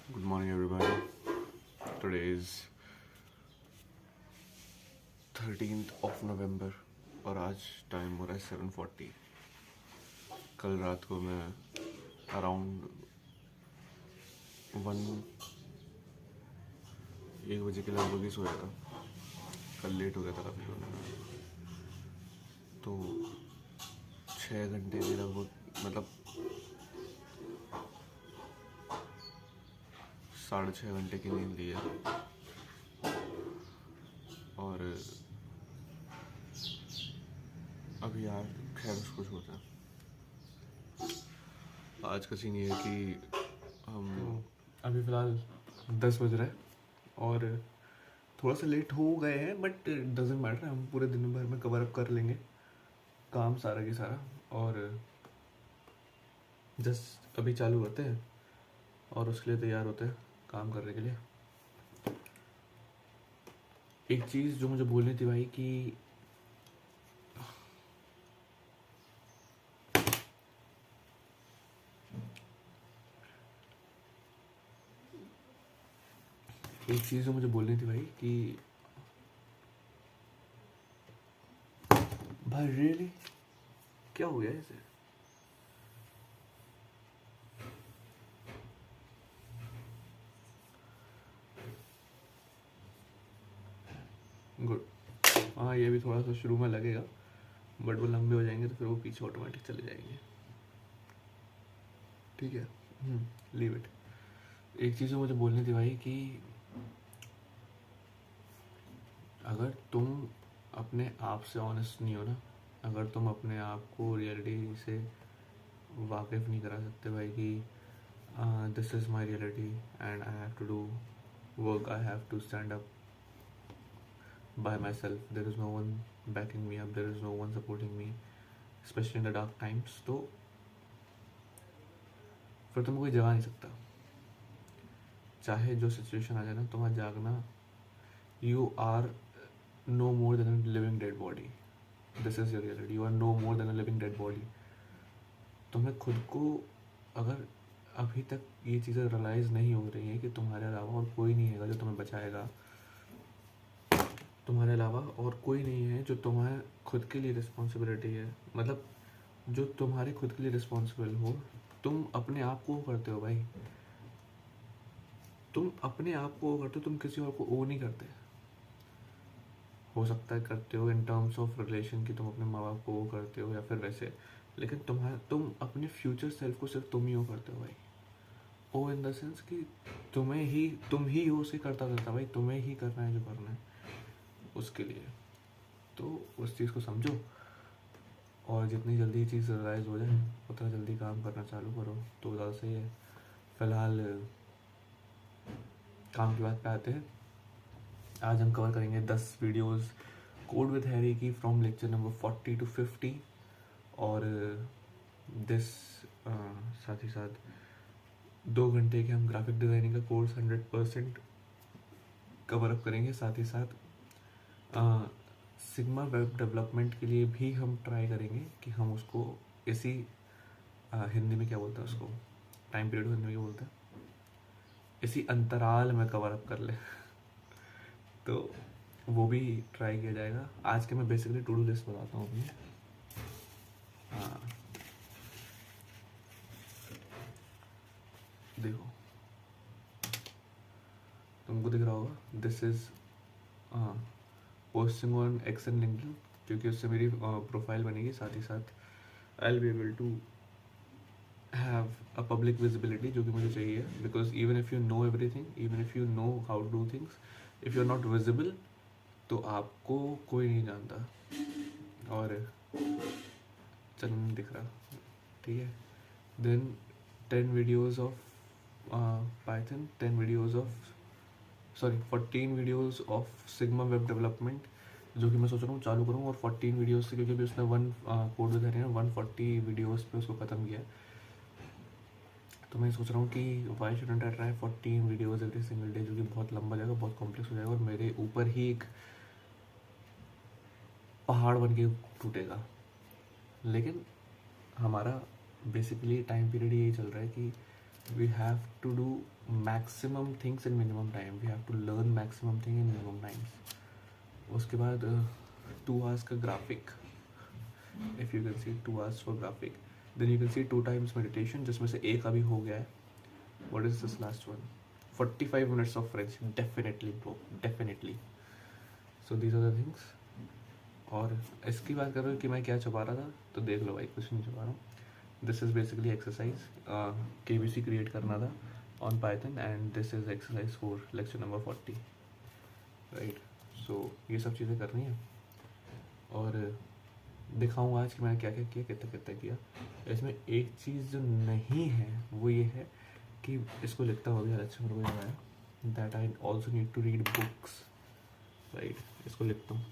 Good morning, everybody. Today is 13th of November और आज time हो रहा है 7:40। कल रात को मैं अराउंड 1 बजे के लगभग ही सोया था। कल लेट हो गया था काफ़ी सोने में, तो 6 घंटे के लगभग, मतलब 6.5 घंटे की नींद ली है। और अभी यार खैर उसको छोड़ते हैं। आज का सीन ये है कि हम अभी फ़िलहाल 10 बज रहा है और थोड़ा सा लेट हो गए हैं, बट डजेंट मैटर। हम पूरे दिन भर में कवर अप कर लेंगे काम सारा की सारा। और जस्ट अभी चालू करते हैं और उसके लिए तैयार होते हैं काम करने के लिए। एक चीज़ जो मुझे बोलनी थी भाई कि भाई रियली क्या हो गया इसे? गुड। हाँ, ये भी थोड़ा सा शुरू में लगेगा, बट वो लंबे हो जाएंगे तो फिर वो पीछे ऑटोमेटिक चले जाएंगे। ठीक है, लीव इट। एक चीज़ जो मुझे बोलनी थी भाई कि अगर तुम अपने आप से ऑनेस्ट नहीं हो ना, अगर तुम अपने आप को रियलिटी से वाकिफ़ नहीं करा सकते भाई कि this is my reality and I have to do work, I have to stand up by myself, there is no one backing me up, there is no one supporting me, specially in the dark times, तो फिर तुम कोई जगा नहीं सकता। चाहे जो situation आ जाए ना, तुम्हारा जागना, you are no more than a living dead body. This is your reality. You are no more than a living dead body. तुम्हें खुद को, अगर अभी तक ये चीज़ें रियलाइज़ नहीं हो रही हैं कि तुम्हारे अलावा और कोई नहीं है जो तुम्हें बचाएगा, तुम्हारे अलावा और कोई नहीं है जो तुम्हें खुद के लिए रिस्पॉन्सिबिलिटी है, मतलब जो तुम्हारे खुद के लिए रिस्पॉन्सिबल हो, तुम अपने आप को करते हो भाई। तुम अपने आप को करते हो, तुम किसी और को ओ नहीं करते। हो सकता है करते हो इन टर्म्स ऑफ रिलेशन कि तुम अपने माँ बाप को वो करते हो या फिर वैसे, लेकिन तुम अपने फ्यूचर सेल्फ को सिर्फ तुम ही हो करते हो भाई। ओ इन द सेंस कि तुम ही हो उसे करता रहता भाई, तुम्हें ही करना है जो करना है उसके लिए। तो उस चीज़ को समझो और जितनी जल्दी ये चीज़ रियलाइज़ हो जाए उतना जल्दी काम करना चालू करो तो ज़्यादा सही है। फ़िलहाल काम की बात पे आते हैं। आज हम कवर करेंगे 10 वीडियोस कोड विद हैरी की फ्रॉम लेक्चर नंबर 40 to 50, और दिस साथ ही साथ 2 घंटे के हम ग्राफिक डिज़ाइनिंग का कोर्स 100% कवर अप करेंगे। साथ ही साथ सिग्मा वेब डेवलपमेंट के लिए भी हम ट्राई करेंगे कि हम उसको इसी हिंदी में क्या बोलते हैं उसको, टाइम पीरियड हिंदी में क्या बोलते हैं, इसी अंतराल में कवर अप कर ले तो वो भी ट्राई किया जाएगा। आज के मैं बेसिकली टू डू लिस्ट बताता हूँ अपनी। हाँ, देखो तुमको दिख रहा होगा, this is posting on X and LinkedIn, क्योंकि उससे मेरी प्रोफाइल बनेगी। साथ ही साथ I will be able to have a public visibility जो कि मुझे चाहिए, because even if you know everything, even if you know how to do things, if you are not visible तो आपको कोई नहीं जानता। और चलो नहीं दिख रहा, ठीक है। Then 10 videos of Python, 10 videos of 14 videos of Sigma web development, जो कि मैं सोच रहा हूँ चालू करूँ। और 14 वीडियोज़ से, क्योंकि अभी उसने कोड विद हैरी 140 वीडियोज़ पे उसको ख़त्म किया है, तो मैं सोच रहा हूँ कि why shouldn't I try 14 videos every single day, जो कि बहुत लंबा जाएगा, बहुत कॉम्प्लेक्स हो जाएगा और मेरे ऊपर ही एक पहाड़ बन के टूटेगा। लेकिन हमारा बेसिकली टाइम पीरियड यही चल रहा है कि we have to do maximum things in minimum time. We have to learn maximum thing in minimum times. उसके बाद 2 hours का graphic. If you can see 2 hours for graphic, then you can see 2 times meditation, जिसमें से एक अभी हो गया है. What is this last one? 45 minutes of French. Definitely bro, definitely. So these are the things. और इसकी बात कर रहे हो कि मैं क्या छुपा रहा था, तो देख लो भाई, कुछ नहीं छुपा रहा हूँ. This is basically exercise KBC create करना था on Python, and this is exercise 4 lecture number 40, right. So ये सब चीज़ें करनी है और दिखाऊंगा आज कि मैंने क्या क्या किया, कितना कितना किया. इसमें एक चीज़ जो नहीं है वो ये है कि इसको लिखता हुआ भी अच्छा मेरे को याद आया, that I also need to read books, right. इसको लिखता हूँ.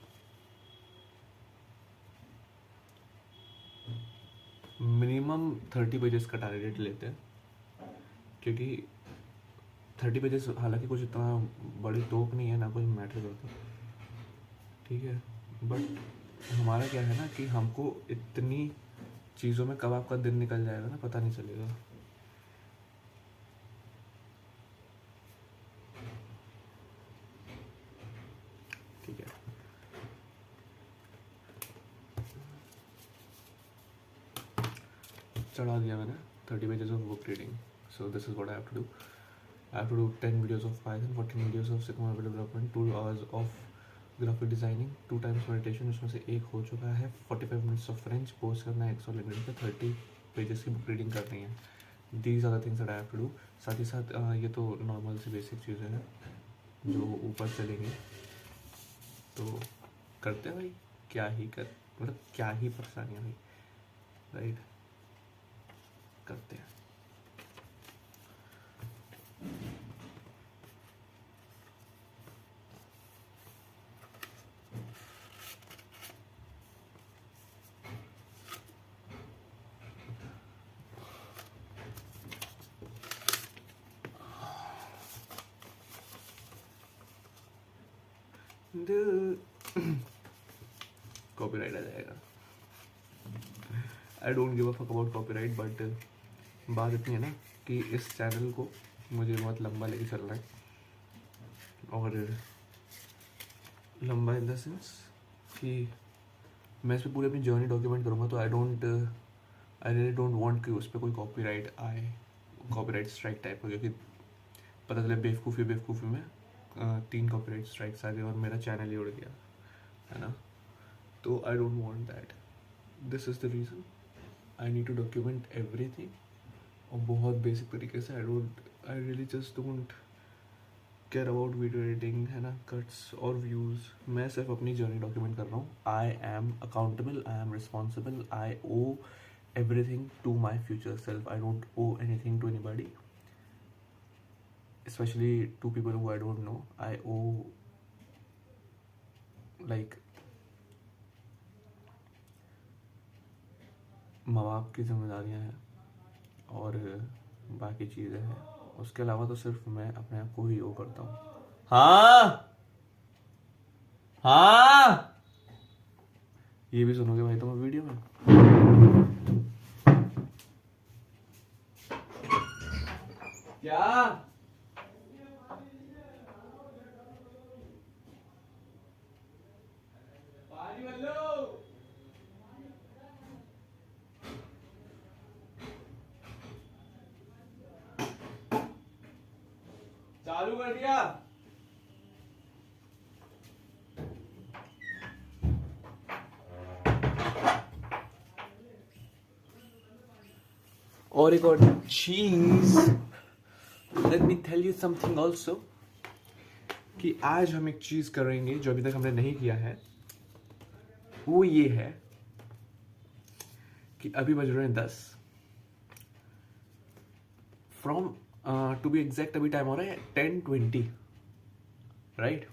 मिनिमम 30 पेजेस का टारगेट लेते हैं, क्योंकि 30 पेजेस हालांकि कुछ इतना बड़ी तोप नहीं है, ना कुछ मैटर करता, ठीक है. बट हमारा क्या है ना कि हमको इतनी चीज़ों में कब आपका दिन निकल जाएगा ना, पता नहीं चलेगा. ठीक है. चढ़ा दिया मैंने 30 pages of book reading. So this is what I have to do. I have to do 10 videos of Python, 14 videos of Sigma web development, 2 hours of graphic designing, 2 times meditation, उसमें से एक हो चुका है. 45 minutes of French, पोस्ट करना है 100 LinkedIn पे, 30 pages की बुक रीडिंग करनी है. These are the things that I have to do. साथ ही साथ ये तो नॉर्मल सी बेसिक चीज़ें हैं जो ऊपर चलेंगी, तो करते हैं भाई. क्या ही कर, मतलब क्या ही परेशानी है भाई, राइट. करते हैं. कॉपीराइट आ जाएगा. I don't give a fuck about copyright, but बात इतनी है ना कि इस चैनल को मुझे बहुत लंबा लेके चलना है, और लंबा इन द सेंस कि मैं इस पर पूरी अपनी जर्नी डॉक्यूमेंट करूँगा, तो आई रियली डोंट वांट कि उस पर कोई कॉपीराइट आए, कॉपीराइट स्ट्राइक टाइप का, क्योंकि पता चले बेवकूफ़ी में 3 कॉपीराइट स्ट्राइक्स आ गए और मेरा चैनल ही उड़ गया, है ना. तो I don't want that. This is the reason I need to document everything, और बहुत बेसिक तरीके से. I really just don't care about video editing, है ना, कट्स और व्यूज़. मैं सिर्फ अपनी जर्नी डॉक्यूमेंट कर रहा हूँ. I am accountable, I am responsible, I owe everything to my future self. I don't owe anything to anybody, especially to people who I don't know. I owe like माँ बाप की जिम्मेदारियाँ हैं और बाकी चीज़ें हैं. उसके अलावा तो सिर्फ मैं अपने आप को ही वो करता हूँ. हाँ हाँ, ये भी सुनोगे भाई तुम वीडियो में. क्या चालू कर दिया. और एक और चीज, let me tell you something also, कि आज हम एक चीज करेंगे जो अभी तक हमने नहीं किया है. वो ये है कि अभी बज रहे हैं 10. फ्रॉम टू बी एग्जैक्ट अभी टाइम हो रहा है 10:20, राइट.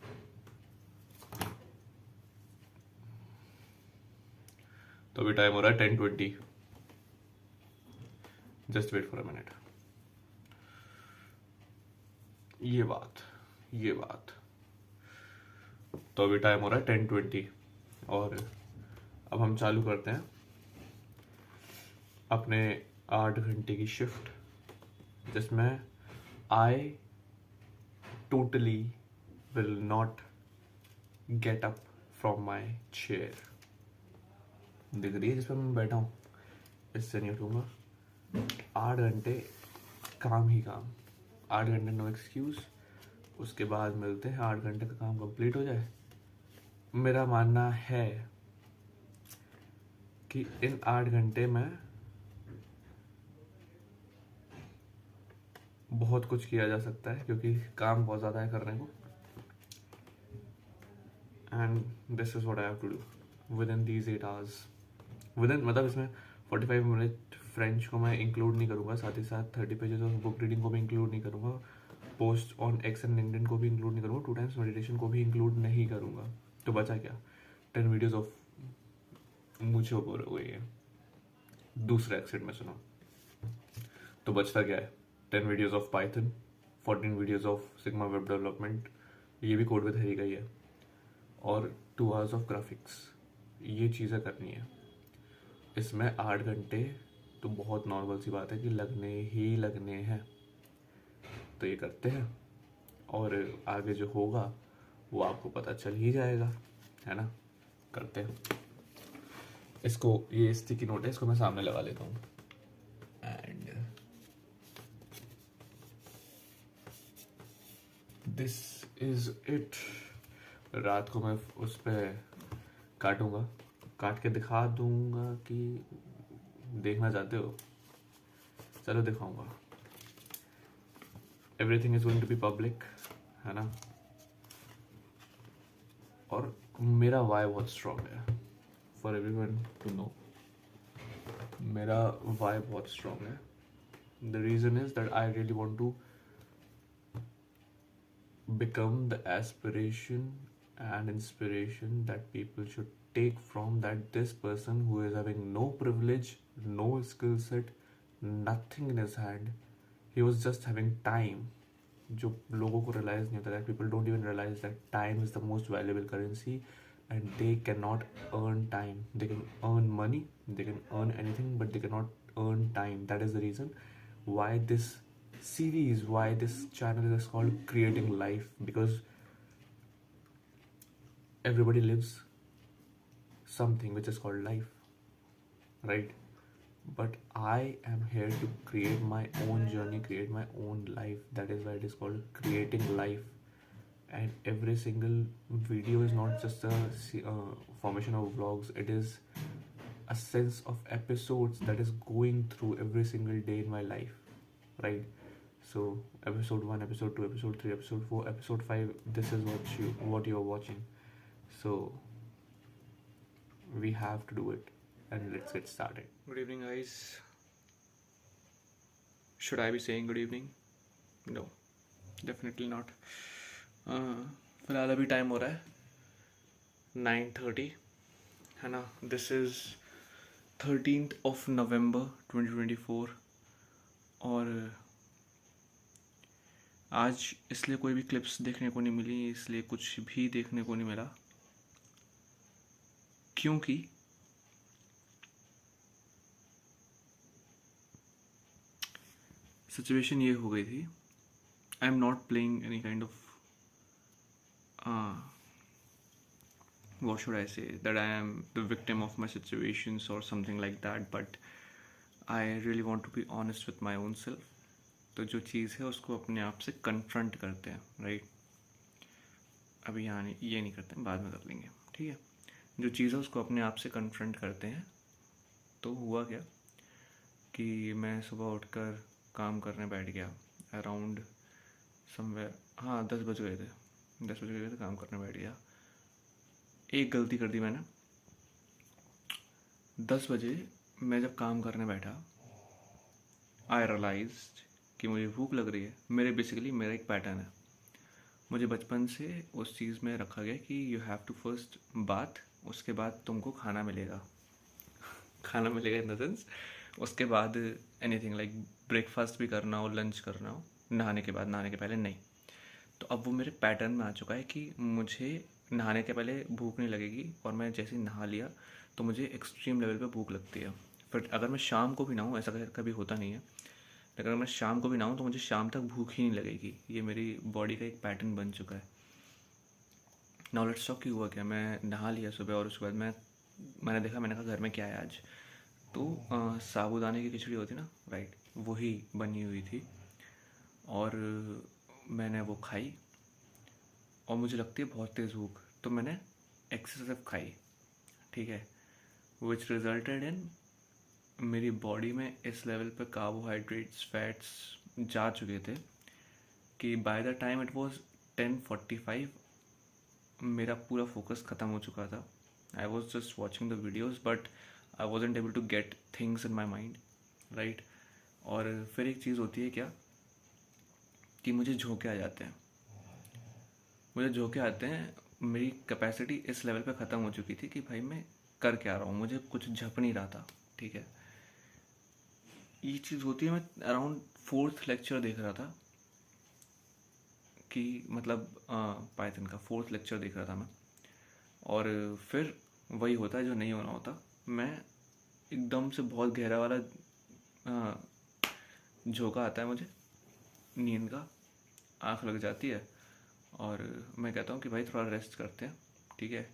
तो अभी टाइम हो रहा है 10:20. Just wait for a minute. ये बात. तो अभी टाइम हो रहा है 10:20 और अब हम चालू करते हैं अपने 8 घंटे की शिफ्ट. जिसमें I totally will not get up from my chair. दिख रही है जिसमें मैं बैठा हूँ, इससे नहीं उठूँगा। 8 घंटे काम ही काम, 8 घंटे नो एक्सक्यूज़। उसके बाद मिलते हैं, 8 घंटे का काम कंप्लीट हो जाए। मेरा मानना है कि इन 8 घंटे में बहुत कुछ किया जा सकता है, क्योंकि काम बहुत ज़्यादा है करने को। And this is what I have to do within these 8 hours. Within मतलब इसमें 45 मिनट फ्रेंच को मैं इंक्लूड नहीं करूँगा, साथ ही साथ 30 पेजेस ऑफ बुक रीडिंग को भी इंक्लूड नहीं करूँगा, post on X and LinkedIn को भी इंक्लूड नहीं करूँगा, 2 टाइम्स मेडिटेशन को भी इंक्लूड नहीं करूँगा। तो बचा क्या? 10 वीडियोज़ ऑफ मुझे बोल हुए हैं दूसरे एक्सेंट में सुनो। तो बचता क्या है? 10 videos of Python, 14 videos of Sigma web development, ये भी कोड विद हरी का ही है, और 2 आवर्स ऑफ ग्राफिक्स। ये चीज़ें करनी है। इसमें 8 घंटे तो बहुत नॉर्मल सी बात है कि लगने हैं। तो ये करते हैं, और आगे जो होगा वो आपको पता चल ही जाएगा, है ना? करते हैं इसको। ये स्टिकी नोट है, इसको मैं सामने लगा लेता हूँ। And this is it. रात को मैं उस पर काटूंगा, काट के दिखा दूंगा कि देखना चाहते हो, चलो दिखाऊंगा। Everything is going to be public, है ना? और मेरा वाई बहुत स्ट्रांग है, फॉर एवरीवन टू नो। मेरा वाई बहुत स्ट्रांग है। The reason is that I really want to become the aspiration and inspiration that people should take from that this person who is having no privilege, no skill set, nothing in his hand, he was just having time, जो लोगों को realize नहीं होता, that people don't even realize that time is the most valuable currency and they cannot earn time. They can earn money, they can earn anything, but they cannot earn time. That is the reason why this series, why this channel is called Creating Life, because everybody lives something which is called life, right? But I am here to create my own journey, create my own life. That is why it is called Creating Life. And every single video is not just a formation of vlogs, it is a sense of episodes that is going through every single day in my life, right? So episode 1, episode 2, episode 3, episode 4, episode 5, this is what you're watching. So we have to do it, and let's get started. Good evening, guys. Should I be saying good evening? No, definitely not. फिलहाल अभी time हो रहा है 9:30, है ना? This is 13th of November 2024, और आज इसलिए कोई भी क्लिप्स देखने को नहीं मिली, इसलिए कुछ भी देखने को नहीं मिला, क्योंकि सिचुएशन ये हो गई थी। I am not playing any kind of what should I say, that I am the victim of my situations or something like that, but I really want to be honest with my own self. तो जो चीज़ है उसको अपने आप से confront करते हैं, right? अभी यहाँ ये नहीं करते हैं, बाद में कर लेंगे, ठीक है? जो चीज़ है उसको अपने आप से कन्फ्रंट करते हैं। तो हुआ क्या कि मैं सुबह उठकर काम करने बैठ गया अराउंड समवेयर, हाँ 10 बज गए थे, काम करने बैठ गया। एक गलती कर दी मैंने। 10 बजे मैं जब काम करने बैठा, आई रियलाइज्ड कि मुझे भूख लग रही है। मेरा एक पैटर्न है, मुझे बचपन से उस चीज़ में रखा गया कि you have to first bath, उसके बाद तुमको खाना मिलेगा इन द सेंस उसके बाद एनीथिंग लाइक ब्रेकफास्ट भी करना हो, लंच करना हो, नहाने के पहले नहीं। तो अब वो मेरे पैटर्न में आ चुका है कि मुझे नहाने के पहले भूख नहीं लगेगी, और मैं जैसे ही नहा लिया तो मुझे एक्सट्रीम लेवल पे भूख लगती है। फिर अगर मैं शाम को भी नहाऊँ, ऐसा कभी होता नहीं है, अगर मैं शाम को भी नहाऊँ तो मुझे शाम तक भूख ही नहीं लगेगी। ये मेरी बॉडी का एक पैटर्न बन चुका है। नाउ लेट्स टॉक कि हुआ क्या। मैं नहा लिया सुबह और उसके बाद मैंने देखा, मैंने कहा घर में क्या है आज। तो साबूदाने की खिचड़ी होती ना, राइट, वही बनी हुई थी और मैंने वो खाई और मुझे लगती है बहुत तेज़ भूख, तो मैंने एक्सेसिव खाई, ठीक है, विच रिजल्टेड इन मेरी बॉडी में इस लेवल पे कार्बोहाइड्रेट्स फैट्स जा चुके थे कि by the time it was 10:45 मेरा पूरा फोकस ख़त्म हो चुका था। I was just watching the videos but I wasn't able to get things in my mind, right. और फिर एक चीज़ होती है क्या कि मुझे झोंके आ जाते हैं। मुझे झोंके आते हैं, मेरी कैपेसिटी इस लेवल पे ख़त्म हो चुकी थी कि भाई मैं कर क्या रहा हूँ, मुझे कुछ झप नहीं रहा था, ठीक है। ये चीज़ होती है, मैं अराउंड 4th लेक्चर देख रहा था कि मतलब पाइथन का 4th लेक्चर देख रहा था मैं, और फिर वही होता है जो नहीं होना होता। मैं एकदम से बहुत गहरा वाला झोंका आता है मुझे नींद का, आँख लग जाती है और मैं कहता हूँ कि भाई थोड़ा रेस्ट करते हैं, ठीक है।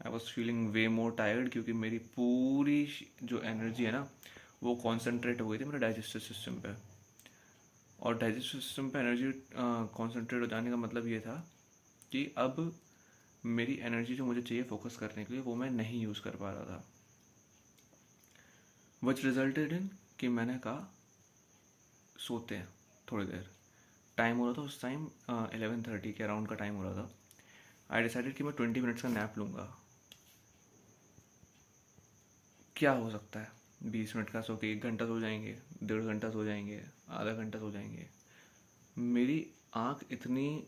I was feeling way more tired क्योंकि मेरी पूरी जो एनर्जी है ना वो कॉन्सेंट्रेट हो गई थी मेरे डाइजेस्टिव सिस्टम पे। और डाइजेस्टिव सिस्टम पे एनर्जी कॉन्सेंट्रेट हो जाने का मतलब ये था कि अब मेरी एनर्जी जो मुझे चाहिए फोकस करने के लिए वो मैं नहीं यूज़ कर पा रहा था, विच रिजल्टेड इन कि मैंने कहा सोते हैं थोड़ी देर। टाइम हो रहा था उस टाइम 11:30 के अराउंड का टाइम हो रहा था। आई डिसाइडेड कि मैं 20 मिनट्स का नैप लूँगा। क्या हो सकता है 20 मिनट का सो के 1 घंटा सो जाएंगे, 1.5 घंटा सो जाएंगे, आधा घंटा सो जाएंगे। मेरी आँख इतनी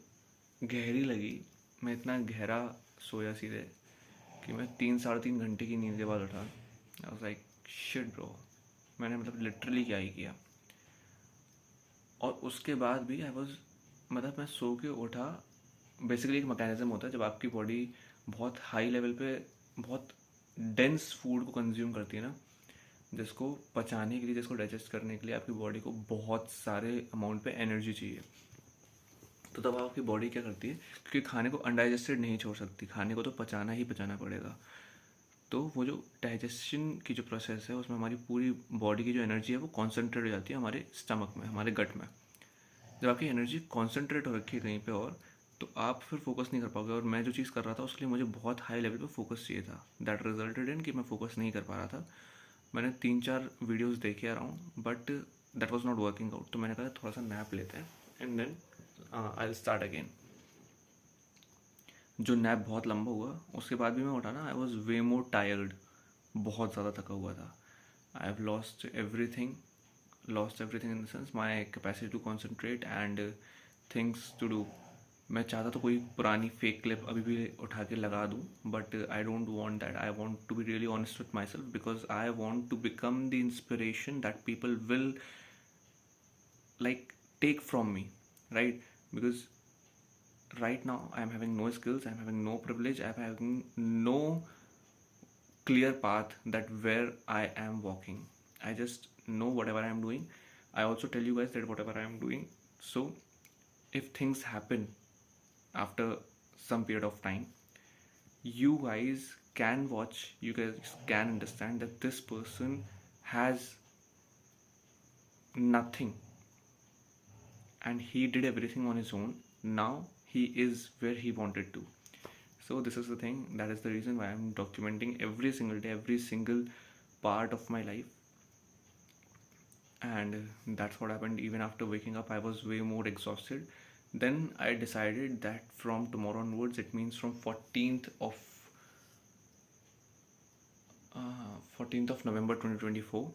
गहरी लगी, मैं इतना गहरा सोया सीधे कि मैं 3-3.5 घंटे की नींद के बाद उठा। I was like shit bro, मैंने मतलब लिटरली क्या ही किया। और उसके बाद भी आई वाज मतलब मैं सो के उठा। बेसिकली एक मैकेनिज्म होता है जब आपकी बॉडी बहुत हाई लेवल पे बहुत डेंस फूड को कंज्यूम करती है ना, जिसको पचाने के लिए, जिसको डाइजेस्ट करने के लिए आपकी बॉडी को बहुत सारे अमाउंट पे एनर्जी चाहिए। तो तब आपकी बॉडी क्या करती है, क्योंकि खाने को अनडाइजेस्टेड नहीं छोड़ सकती, खाने को तो पचाना ही पचाना पड़ेगा। तो वो जो डाइजेशन की जो प्रोसेस है उसमें हमारी पूरी बॉडी की जो एनर्जी है वो कॉन्सेंट्रेट हो जाती है हमारे स्टमक में, हमारे गट में। जब आपकी एनर्जी कॉन्सेंट्रेट हो रखी है कहीं पे और, तो आप फिर फोकस नहीं कर पाओगे। और मैं जो चीज़ कर रहा था उसके लिए मुझे बहुत हाई लेवल पे फोकस चाहिए था। दैट रिजल्टेड इन कि मैं फोकस नहीं कर पा रहा था। मैंने 3-4 वीडियोस देखे around but that was not working out. तो मैंने कहा थोड़ा सा नैप लेते हैं and then I will start again. जो नैप बहुत लंबा हुआ, उसके बाद भी मैं उठा ना, I was way more tired, बहुत ज़्यादा थका हुआ था। I have lost everything in the sense my capacity to concentrate and things to do. मैं चाहता तो कोई पुरानी फेक क्लिप अभी भी उठा के लगा दूँ, but I don't want that. I want to be really honest with my self because I want to become the inspiration that people will like take from me, right? Because right now I'm having no skills, I'm having no privilege, I'm having no clear path that where I am walking. I just know whatever I am doing. I also tell you guys that whatever I am doing, so if things happen after some period of time, you guys can watch, you guys can understand that this person has nothing and he did everything on his own. Now he is where he wanted to. So this is the thing, that is the reason why I'm documenting every single day, every single part of my life. And that's what happened. Even after waking up, I was way more exhausted. Then I decided that from tomorrow onwards, it means from 14th of November 2024,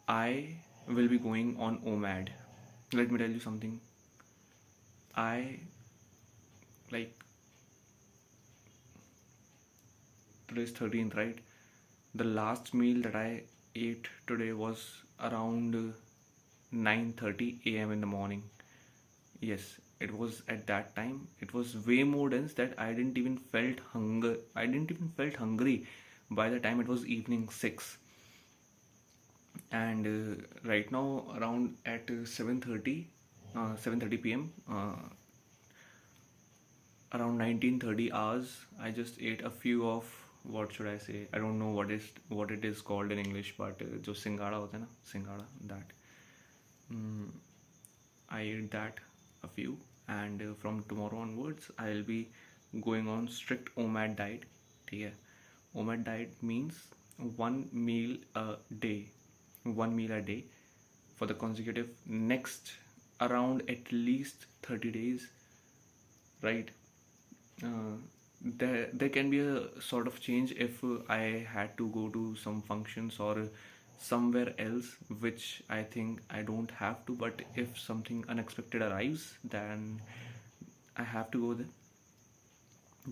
I will be going on OMAD. Let me tell you something. Today is 13th, right? The last meal that I ate today was around 9:30 a.m. in the morning. Yes, it was at that time. It was way more dense that I didn't even felt hungry by the time it was evening 6. and right now around at 7:30 p.m. Around 19:30 hours, I just ate a few of, what should I say, I don't know what it is called in English, but जो सिंगाड़ा होता है ना, सिंगाड़ा, that. Mm, I ate that, a few, and from tomorrow onwards I'll be going on strict OMAD diet. ठीक है, OMAD diet means one meal a day, one meal a day for the consecutive next around at least 30 days, right? There can be a sort of change if I had to go to some functions or somewhere else, which I think I don't have to, but if something unexpected arrives, then I have to go there.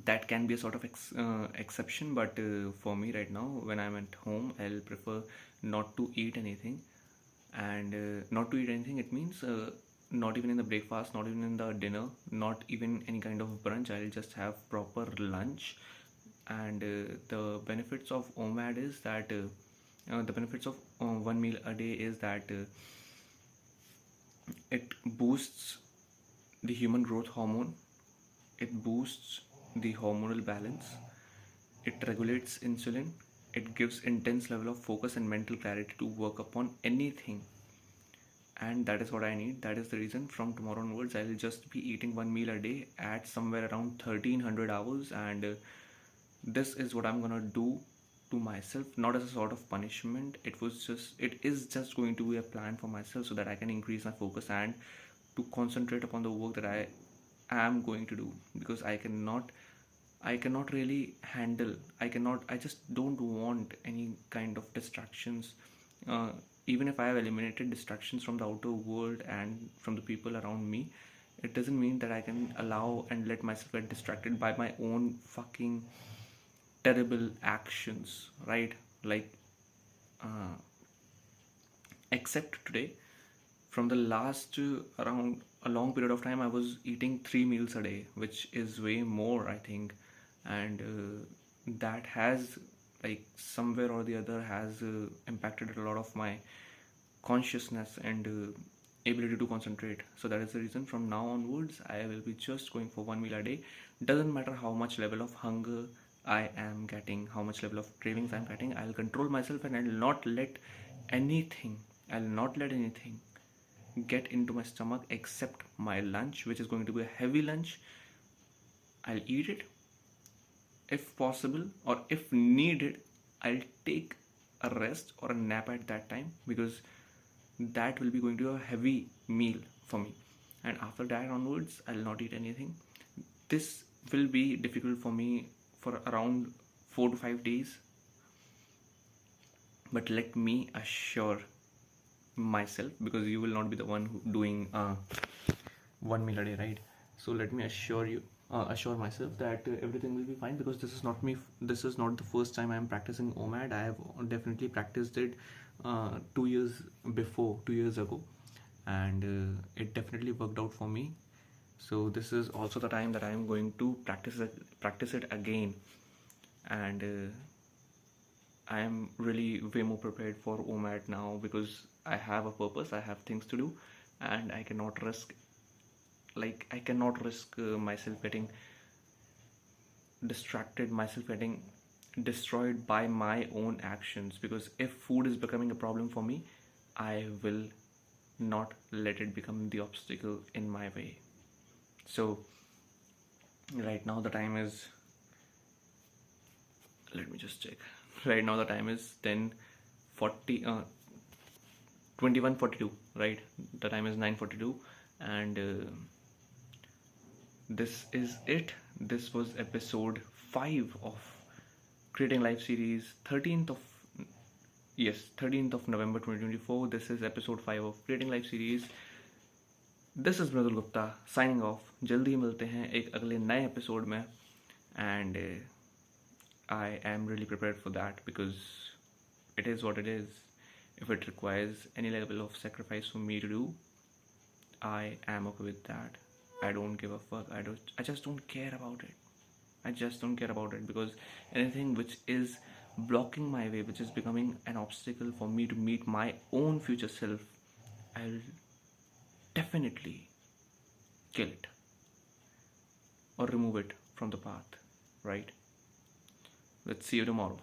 That can be a sort of exception, but for me right now, when I'm at home, I'll prefer not to eat anything. And not to eat anything, it means not even in the breakfast, not even in the dinner, not even any kind of brunch. I'll just have proper lunch. And the benefits of OMAD is that the benefits of one meal a day is that it boosts the human growth hormone, it boosts the hormonal balance, it regulates insulin, it gives intense level of focus and mental clarity to work upon anything. And that is what I need. That is the reason from tomorrow onwards I'll just be eating one meal a day at somewhere around 1300 hours. And this is what I'm gonna do to myself, not as a sort of punishment. It is just going to be a plan for myself so that I can increase my focus and to concentrate upon the work that I am going to do, because I cannot really handle, I just don't want any kind of distractions. Even if I have eliminated distractions from the outer world and from the people around me, it doesn't mean that I can allow and let myself get distracted by my own fucking terrible actions, right? Like except today, from the last around a long period of time, I was eating 3 meals a day, which is way more, I think. And that has, like, somewhere or the other has impacted a lot of my consciousness and ability to concentrate. So that is the reason from now onwards I will be just going for one meal a day. Doesn't matter how much level of hunger I am getting, how much level of cravings I'm getting, I'll control myself and I'll not let anything get into my stomach except my lunch, which is going to be a heavy lunch. I'll eat it. If possible or if needed, I'll take a rest or a nap at that time, because that will be going to be a heavy meal for me. And after that onwards, I'll not eat anything. This will be difficult for me for around 4 to 5 days. But let me assure myself, because you will not be the one who doing one meal a day, right? So let me assure myself that everything will be fine, because this is not the first time I am practicing OMAD. I have definitely practiced it 2 years ago, and it definitely worked out for me. So this is also the time that I am going to practice it again. And I am really way more prepared for OMAD now, because I have a purpose, I have things to do, and I cannot risk myself getting distracted, myself getting destroyed by my own actions. Because if food is becoming a problem for me, I will not let it become the obstacle in my way. So right now the time is, let me just check. Right now the time is 21:42, right? The time is 9:42, and this is it. This was episode 5 of Creating Life series, 13th of November 2024. This is episode 5 of Creating Life series. This is Mridul Gupta signing off. जल्दी मिलते हैं एक अगले नए episode में, and I am really prepared for that, because it is what it is. If it requires any level of sacrifice for me to do, I am okay with that. I don't give a fuck. I just don't care about it. Because anything which is blocking my way, which is becoming an obstacle for me to meet my own future self, I'll definitely kill it or remove it from the path, right? Let's see you tomorrow.